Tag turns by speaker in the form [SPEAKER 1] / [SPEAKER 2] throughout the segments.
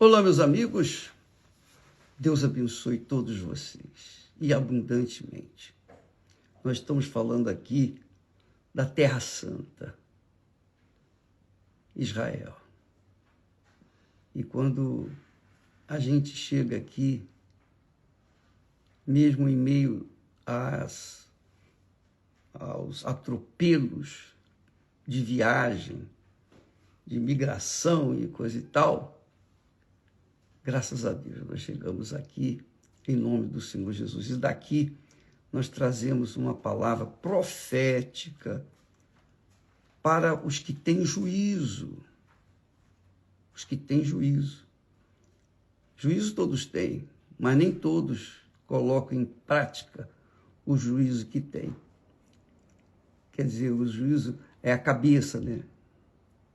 [SPEAKER 1] Olá, meus amigos. Deus abençoe todos vocês e abundantemente. Nós estamos falando aqui da Terra Santa, Israel. E quando a gente chega aqui, mesmo em meio aos atropelos de viagem, de migração e coisa e tal, graças a Deus, nós chegamos aqui em nome do Senhor Jesus. E daqui nós trazemos uma palavra profética para os que têm juízo. Os que têm juízo. Juízo todos têm, mas nem todos colocam em prática o juízo que têm. Quer dizer, o juízo é a cabeça, né?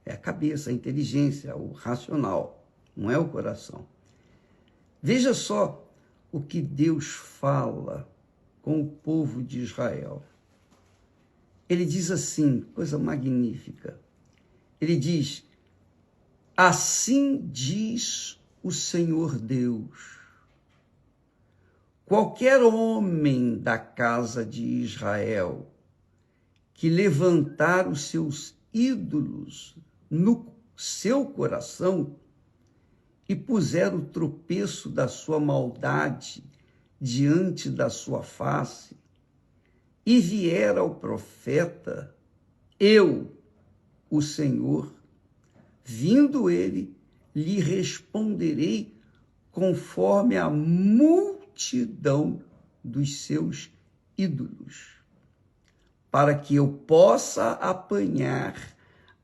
[SPEAKER 1] É a cabeça, a inteligência, o racional, não é o coração. Veja só o que Deus fala com o povo de Israel. Ele diz assim, coisa magnífica. Ele diz: assim diz o Senhor Deus: qualquer homem da casa de Israel que levantar os seus ídolos no seu coração e puser o tropeço da sua maldade diante da sua face, e vier ao profeta, eu, o Senhor, vindo ele, lhe responderei conforme a multidão dos seus ídolos, para que eu possa apanhar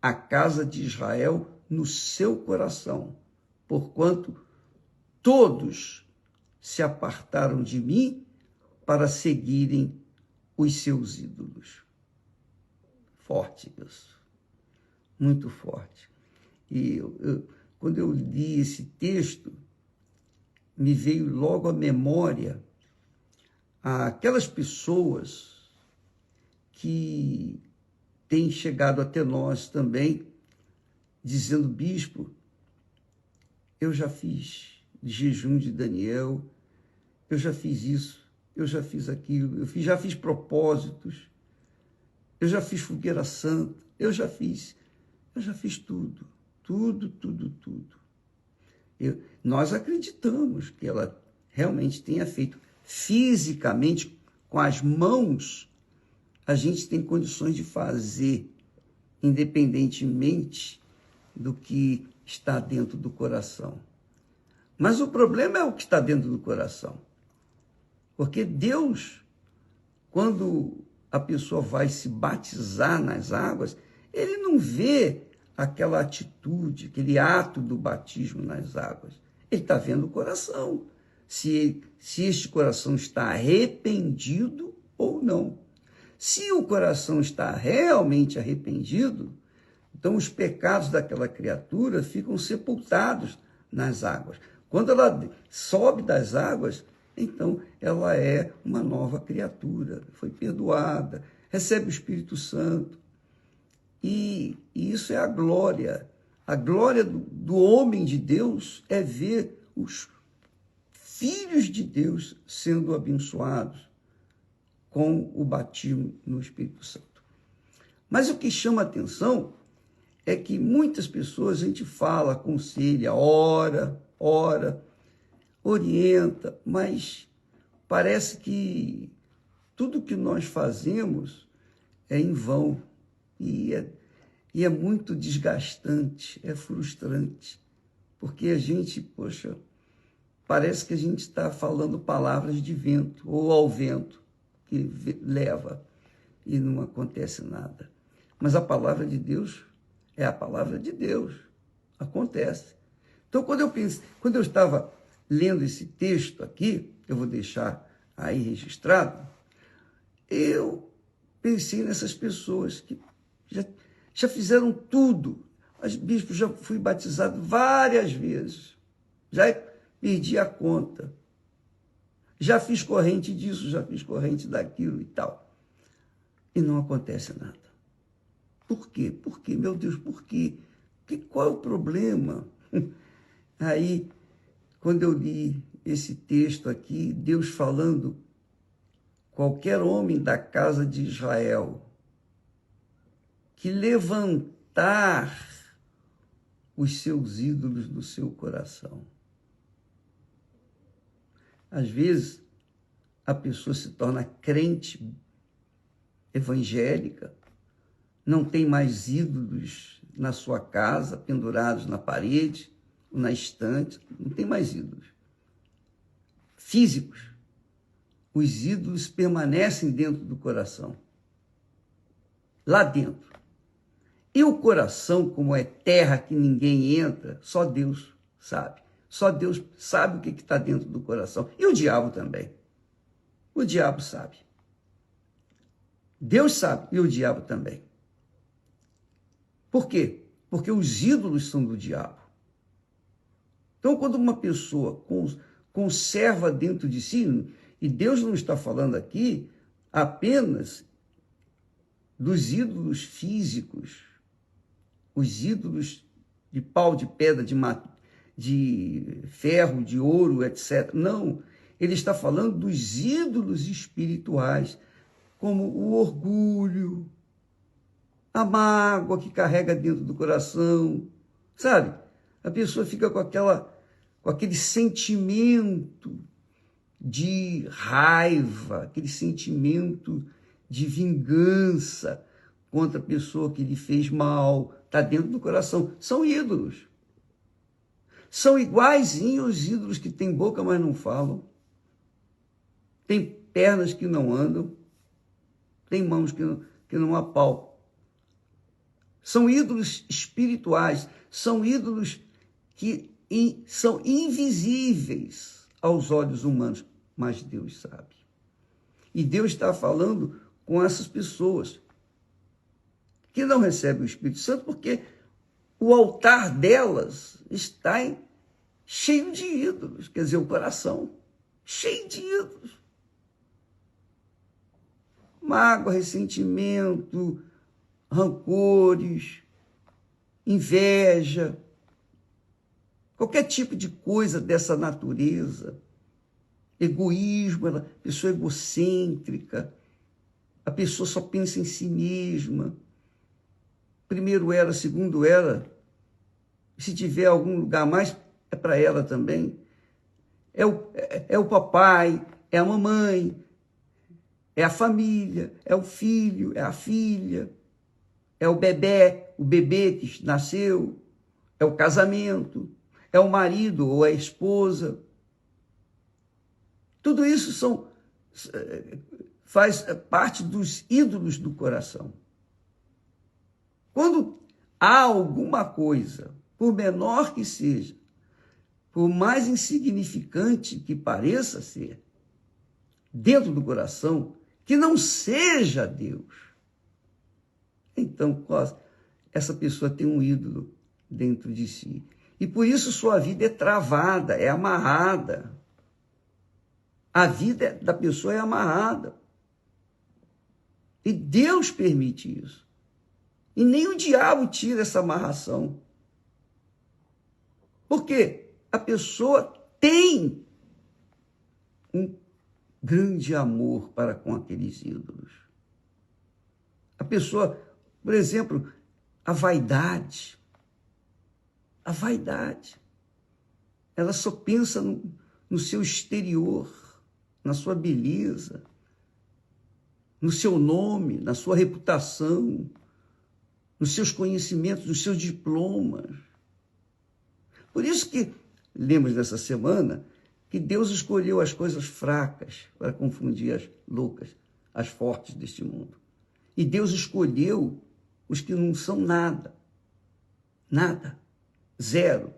[SPEAKER 1] a casa de Israel no seu coração, porquanto todos se apartaram de mim para seguirem os seus ídolos. Forte isso, muito forte. E quando eu li esse texto, me veio logo à memória aquelas pessoas que têm chegado até nós também, dizendo: bispo, eu já fiz jejum de Daniel, eu já fiz isso, eu já fiz aquilo, já fiz propósitos, eu já fiz fogueira santa, eu já fiz tudo. Nós acreditamos que ela realmente tenha feito. Fisicamente, com as mãos, a gente tem condições de fazer, independentemente do que está dentro do coração. Mas o problema é o que está dentro do coração. Porque Deus, quando a pessoa vai se batizar nas águas, ele não vê aquela atitude, aquele ato do batismo nas águas. Ele está vendo o coração. Se este coração está arrependido ou não. Se o coração está realmente arrependido, então os pecados daquela criatura ficam sepultados nas águas. Quando ela sobe das águas, então ela é uma nova criatura, foi perdoada, recebe o Espírito Santo. E isso é a glória. A glória do homem de Deus é ver os filhos de Deus sendo abençoados com o batismo no Espírito Santo. Mas o que chama a atenção é que muitas pessoas, a gente fala, aconselha, ora, orienta, mas parece que tudo que nós fazemos é em vão e é muito desgastante, é frustrante, porque a gente, parece que a gente está falando palavras de vento ou ao vento que leva e não acontece nada. Mas a palavra de Deus é a palavra de Deus, acontece. Então, quando eu estava lendo esse texto aqui, eu vou deixar aí registrado, eu pensei nessas pessoas que já fizeram tudo. Mas, bispo, já fui batizado várias vezes, já perdi a conta, já fiz corrente disso, já fiz corrente daquilo e tal. E não acontece nada. Por quê? Por quê? Meu Deus, por quê? Qual é o problema? Aí, quando eu li esse texto aqui, Deus falando, qualquer homem da casa de Israel que levantar os seus ídolos do seu coração. Às vezes, a pessoa se torna crente evangélica, não tem mais ídolos na sua casa, pendurados na parede, ou na estante, não tem mais ídolos físicos. Os ídolos permanecem dentro do coração, lá dentro. E o coração, como é terra que ninguém entra, só Deus sabe. Só Deus sabe o que está dentro do coração. E o diabo também. O diabo sabe. Deus sabe e o diabo também. Por quê? Porque os ídolos são do diabo. Então, quando uma pessoa conserva dentro de si, e Deus não está falando aqui apenas dos ídolos físicos, os ídolos de pau, de pedra, de ferro, de ouro, etc. Não, ele está falando dos ídolos espirituais, como o orgulho, a mágoa que carrega dentro do coração, sabe? A pessoa fica com aquele sentimento de raiva, aquele sentimento de vingança contra a pessoa que lhe fez mal, está dentro do coração. São ídolos. São iguaizinhos os ídolos que têm boca, mas não falam. Tem pernas que não andam. Tem mãos que não apalpam. São ídolos espirituais. São ídolos que são invisíveis aos olhos humanos. Mas Deus sabe. E Deus está falando com essas pessoas que não recebem o Espírito Santo porque o altar delas está cheio de ídolos, quer dizer, o coração cheio de ídolos. Mágoa, ressentimento, rancores, inveja, qualquer tipo de coisa dessa natureza, egoísmo, pessoa egocêntrica, a pessoa só pensa em si mesma. Primeiro era, segundo era, se tiver algum lugar mais, é para ela também. É o papai, é a mamãe, é a família, é o filho, é a filha, é o bebê que nasceu, é o casamento, é o marido ou a esposa. Tudo isso faz parte dos ídolos do coração. Quando há alguma coisa, por menor que seja, por mais insignificante que pareça ser, dentro do coração, que não seja Deus, então essa pessoa tem um ídolo dentro de si. E por isso sua vida é travada, é amarrada. A vida da pessoa é amarrada. E Deus permite isso. E nem o diabo tira essa amarração. Por quê? A pessoa tem um grande amor para com aqueles ídolos. A pessoa, por exemplo, a vaidade. A vaidade. Ela só pensa no seu exterior, na sua beleza, no seu nome, na sua reputação, nos seus conhecimentos, nos seus diplomas. Por isso que lemos nessa semana que Deus escolheu as coisas fracas para confundir as loucas, as fortes deste mundo. E Deus escolheu os que não são nada. Nada. Zero.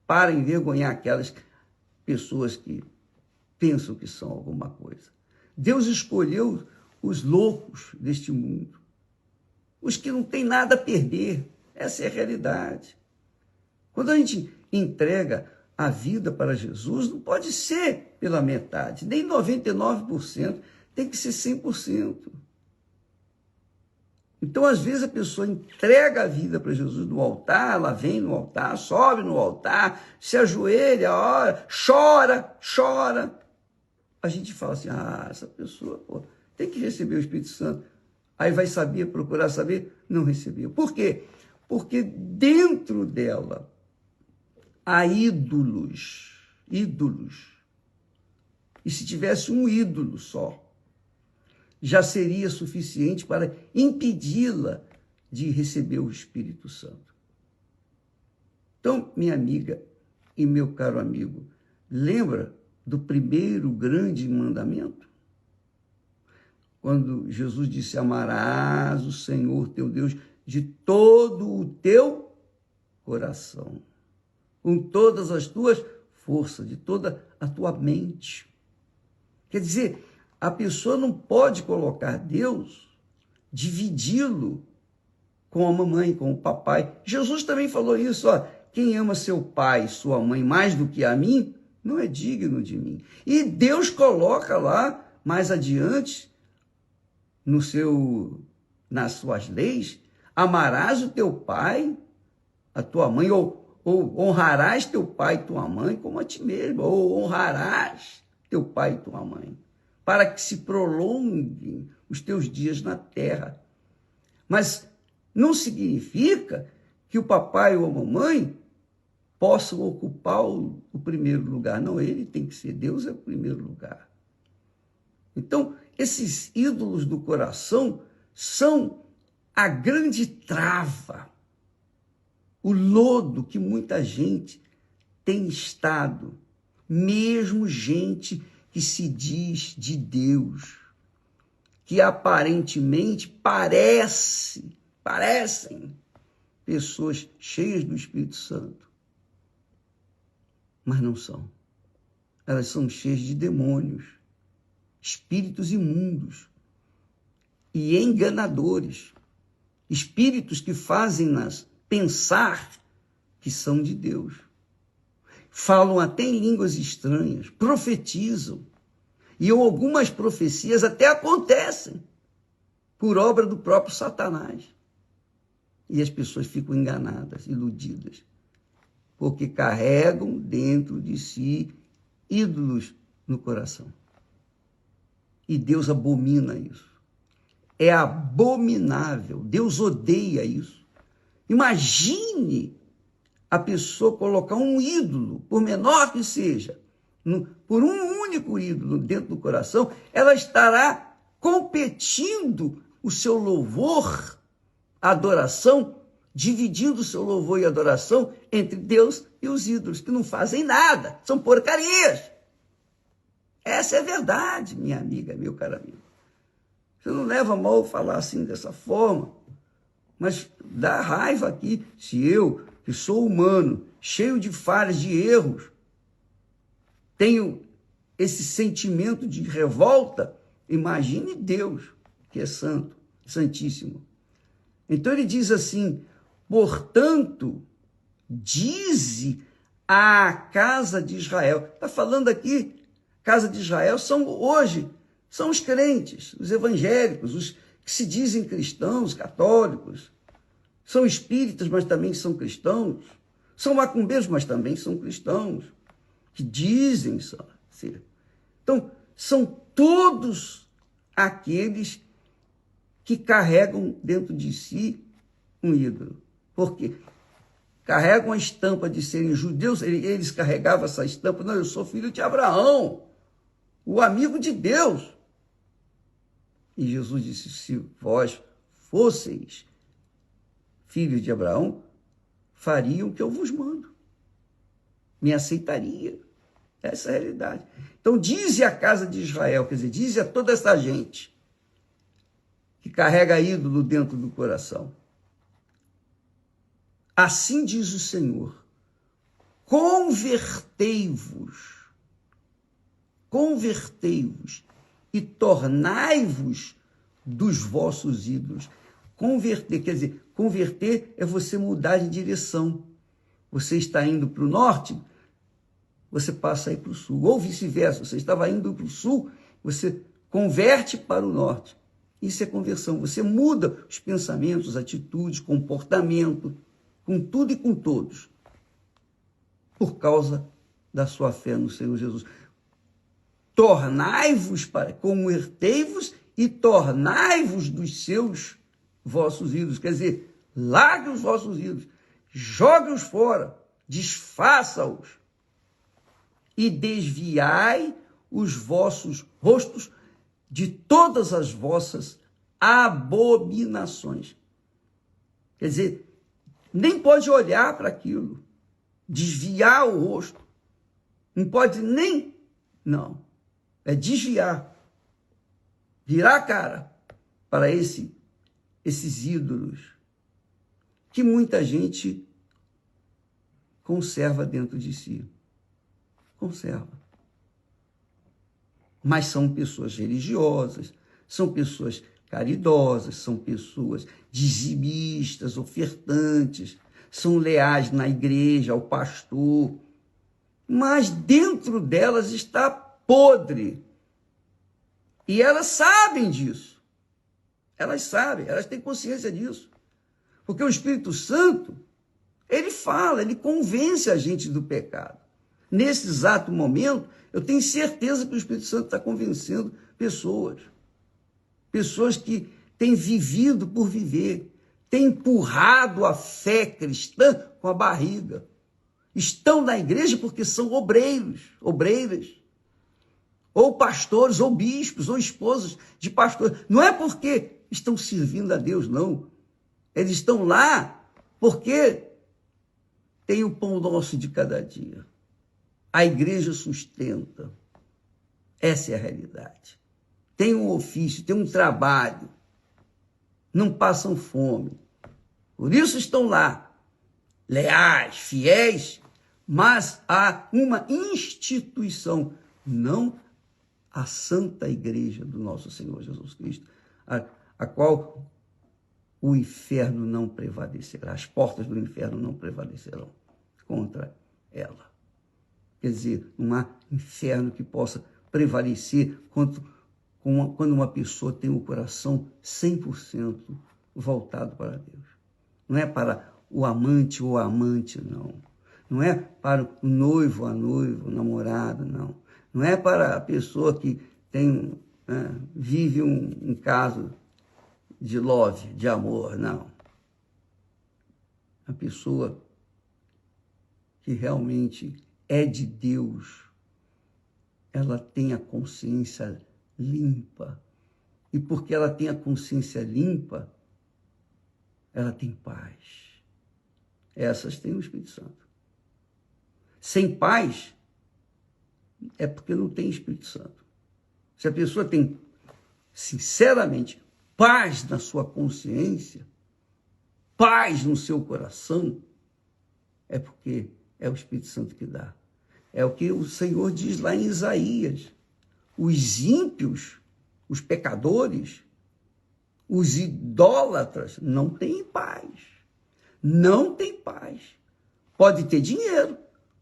[SPEAKER 1] Para envergonhar aquelas pessoas que pensam que são alguma coisa. Deus escolheu os loucos deste mundo. Os que não têm nada a perder. Essa é a realidade. Quando a gente entrega a vida para Jesus, não pode ser pela metade, nem 99%, tem que ser 100%. Então, às vezes, a pessoa entrega a vida para Jesus no altar, ela vem no altar, sobe no altar, se ajoelha, ora, chora. A gente fala assim, essa pessoa tem que receber o Espírito Santo. Aí vai saber, procurar saber, não recebeu. Por quê? Porque dentro dela há ídolos. E se tivesse um ídolo só, já seria suficiente para impedi-la de receber o Espírito Santo. Então, minha amiga e meu caro amigo, lembra do primeiro grande mandamento? Quando Jesus disse, amarás o Senhor teu Deus de todo o teu coração, com todas as tuas forças, de toda a tua mente. Quer dizer, a pessoa não pode colocar Deus, dividi-lo com a mamãe, com o papai. Jesus também falou isso, quem ama seu pai e sua mãe mais do que a mim, não é digno de mim. E Deus coloca lá, mais adiante, nas suas leis, amarás o teu pai, a tua mãe, ou honrarás teu pai e tua mãe como a ti mesmo, ou honrarás teu pai e tua mãe, para que se prolonguem os teus dias na terra. Mas não significa que o papai ou a mamãe possam ocupar o primeiro lugar. Não, ele tem que ser, Deus é o primeiro lugar. Então, esses ídolos do coração são a grande trava, o lodo que muita gente tem estado, mesmo gente que se diz de Deus, que aparentemente parecem pessoas cheias do Espírito Santo, mas não são. Elas são cheias de demônios, espíritos imundos e enganadores, espíritos que fazem-nas pensar que são de Deus. Falam até em línguas estranhas, profetizam, e algumas profecias até acontecem por obra do próprio Satanás. E as pessoas ficam enganadas, iludidas, porque carregam dentro de si ídolos no coração. E Deus abomina isso. É abominável. Deus odeia isso. Imagine a pessoa colocar um ídolo, por menor que seja, por um único ídolo dentro do coração, ela estará competindo o seu louvor, a adoração, dividindo o seu louvor e adoração entre Deus e os ídolos, que não fazem nada, são porcarias. Essa é a verdade, minha amiga, meu caro amigo. Você não leva mal falar assim dessa forma, mas dá raiva aqui se eu, que sou humano, cheio de falhas, de erros, tenho esse sentimento de revolta. Imagine Deus, que é santo, santíssimo. Então ele diz assim, portanto, dize à casa de Israel. Está falando aqui, casa de Israel são os crentes, os evangélicos, os que se dizem cristãos, católicos, são espíritas, mas também são cristãos, são macumbeiros, mas também são cristãos, que dizem ser. Então, são todos aqueles que carregam dentro de si um ídolo. Por quê? Carregam a estampa de serem judeus, eles carregavam essa estampa, não, eu sou filho de Abraão, o amigo de Deus. E Jesus disse, se vós fosseis filhos de Abraão, fariam o que eu vos mando. Me aceitaria. Essa é a realidade. Então, dize à casa de Israel, quer dizer, dize a toda essa gente que carrega ídolo dentro do coração. Assim diz o Senhor, convertei-vos e tornai-vos dos vossos ídolos. Converter, quer dizer, converter é você mudar de direção. Você está indo para o norte, você passa a ir para o sul. Ou vice-versa, você estava indo para o sul, você converte para o norte. Isso é conversão. Você muda os pensamentos, atitudes, comportamento, com tudo e com todos, por causa da sua fé no Senhor Jesus. Tornai-vos, convertei-vos e tornai-vos dos seus vossos ídolos. Quer dizer, largue os vossos ídolos, jogue-os fora, desfaça-os e desviai os vossos rostos de todas as vossas abominações. Quer dizer, nem pode olhar para aquilo, desviar o rosto, não pode nem, não, é desviar, virar a cara para esses ídolos que muita gente conserva dentro de si. Conserva. Mas são pessoas religiosas, são pessoas caridosas, são pessoas dizimistas, ofertantes, são leais na igreja, ao pastor, mas dentro delas está podre. E elas sabem disso. Elas sabem, elas têm consciência disso. Porque o Espírito Santo, ele fala, ele convence a gente do pecado. Nesse exato momento, eu tenho certeza que o Espírito Santo está convencendo pessoas. Pessoas que têm vivido por viver, têm empurrado a fé cristã com a barriga. Estão na igreja porque são obreiros, obreiras, ou pastores, ou bispos, ou esposas de pastores. Não é porque estão servindo a Deus, não. Eles estão lá porque tem o pão nosso de cada dia. A igreja sustenta. Essa é a realidade. Tem um ofício, tem um trabalho. Não passam fome. Por isso estão lá, leais, fiéis, mas há uma instituição, não a Santa Igreja do nosso Senhor Jesus Cristo, a qual o inferno não prevalecerá, as portas do inferno não prevalecerão contra ela. Quer dizer, não há inferno que possa prevalecer quando uma pessoa tem o coração 100% voltado para Deus. Não é para o amante ou a amante, não. Não é para o noivo, a noiva, o namorado, não. Não é para a pessoa que vive um caso de love, de amor, não. A pessoa que realmente é de Deus, ela tem a consciência limpa. E porque ela tem a consciência limpa, ela tem paz. Essas têm o Espírito Santo. Sem paz, é porque não tem Espírito Santo. Se a pessoa tem, sinceramente, paz na sua consciência, paz no seu coração, é porque é o Espírito Santo que dá. É o que o Senhor diz lá em Isaías. Os ímpios, os pecadores, os idólatras não têm paz. Não têm paz. Pode ter dinheiro,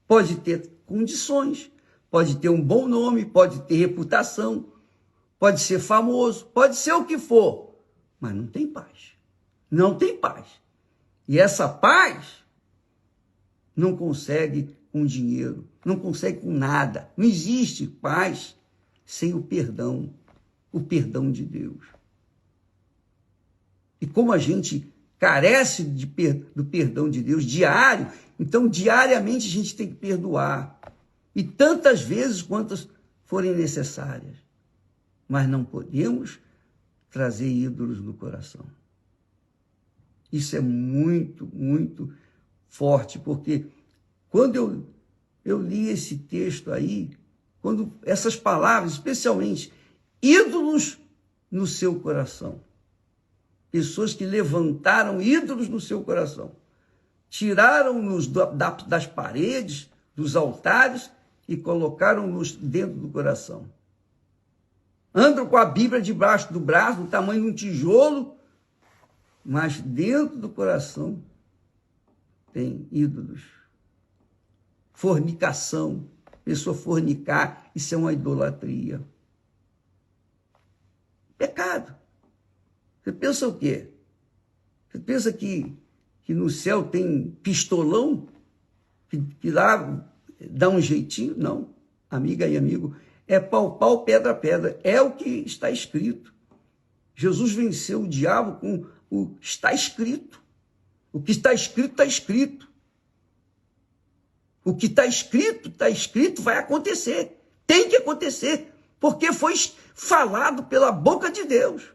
[SPEAKER 1] pode ter condições, pode ter um bom nome, pode ter reputação, pode ser famoso, pode ser o que for, mas não tem paz. Não tem paz. E essa paz não consegue com dinheiro, não consegue com nada. Não existe paz sem o perdão de Deus. E como a gente carece do perdão de Deus diário, então diariamente a gente tem que perdoar. E tantas vezes quantas forem necessárias. Mas não podemos trazer ídolos no coração. Isso é muito, muito forte, porque quando eu li esse texto aí, quando essas palavras, especialmente, ídolos no seu coração, pessoas que levantaram ídolos no seu coração, tiraram-nos das paredes, dos altares e colocaram-nos dentro do coração. Andam com a Bíblia debaixo do braço, do tamanho de um tijolo, mas dentro do coração tem ídolos. Fornicação, pessoa fornicar, isso é uma idolatria. Pecado. Você pensa o quê? Você pensa que no céu tem pistolão? Que lá dá um jeitinho? Não, amiga e amigo, é pau, pau, pedra, pedra. É o que está escrito. Jesus venceu o diabo com o está escrito. O que está escrito, está escrito. O que está escrito, vai acontecer. Tem que acontecer, porque foi falado pela boca de Deus.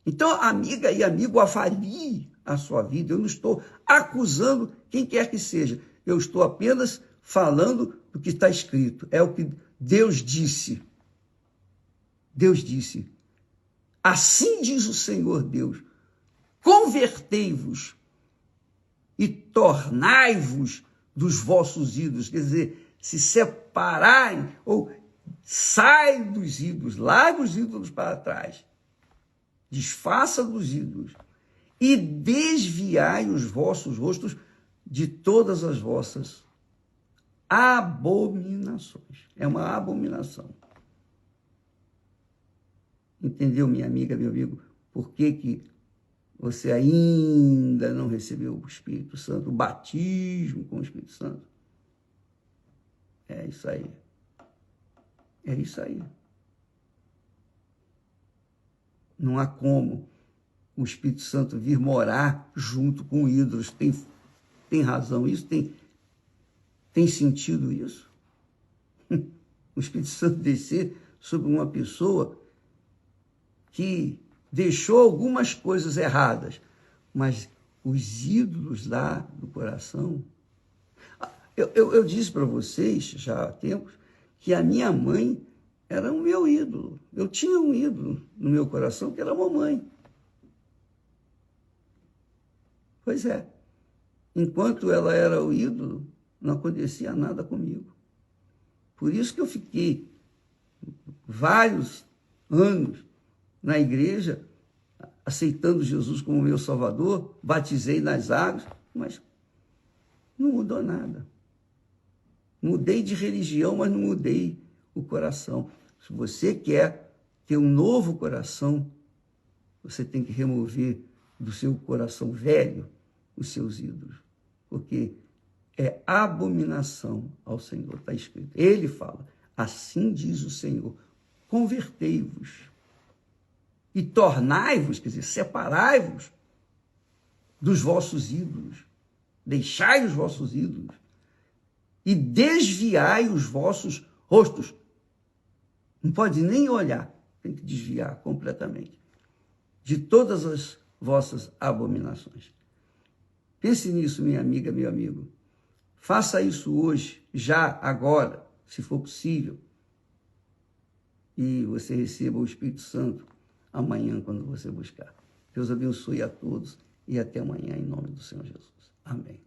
[SPEAKER 1] Então, amiga e amigo, avalie a sua vida. Eu não estou acusando quem quer que seja. Eu estou apenas falando do que está escrito. É o que Deus disse. Deus disse: assim diz o Senhor Deus, convertei-vos e tornai-vos dos vossos ídolos. Quer dizer, se separai ou sai dos ídolos, larga os ídolos para trás, desfaça dos ídolos e desviai os vossos rostos de todas as vossas abominações. É uma abominação. Entendeu, minha amiga, meu amigo? Por que você ainda não recebeu o Espírito Santo, o batismo com o Espírito Santo? É isso aí. É isso aí. Não há como o Espírito Santo vir morar junto com ídolos. Tem razão isso? Tem sentido isso? O Espírito Santo descer sobre uma pessoa que deixou algumas coisas erradas, mas os ídolos lá no coração... Eu disse para vocês, já há tempos, que a minha mãe era o meu ídolo. Eu tinha um ídolo no meu coração, que era a mamãe. Pois é. Enquanto ela era o ídolo, não acontecia nada comigo. Por isso que eu fiquei vários anos na igreja, aceitando Jesus como meu Salvador, batizei nas águas, mas não mudou nada. Mudei de religião, mas não mudei o coração. Se você quer ter um novo coração, você tem que remover do seu coração velho os seus ídolos, porque é abominação ao Senhor, está escrito. Ele fala, assim diz o Senhor, convertei-vos e tornai-vos, quer dizer, separai-vos dos vossos ídolos, deixai os vossos ídolos e desviai os vossos rostos. Não pode nem olhar, tem que desviar completamente de todas as vossas abominações. Pense nisso, minha amiga, meu amigo. Faça isso hoje, já, agora, se for possível, e você receba o Espírito Santo amanhã, quando você buscar. Deus abençoe a todos e até amanhã, em nome do Senhor Jesus. Amém.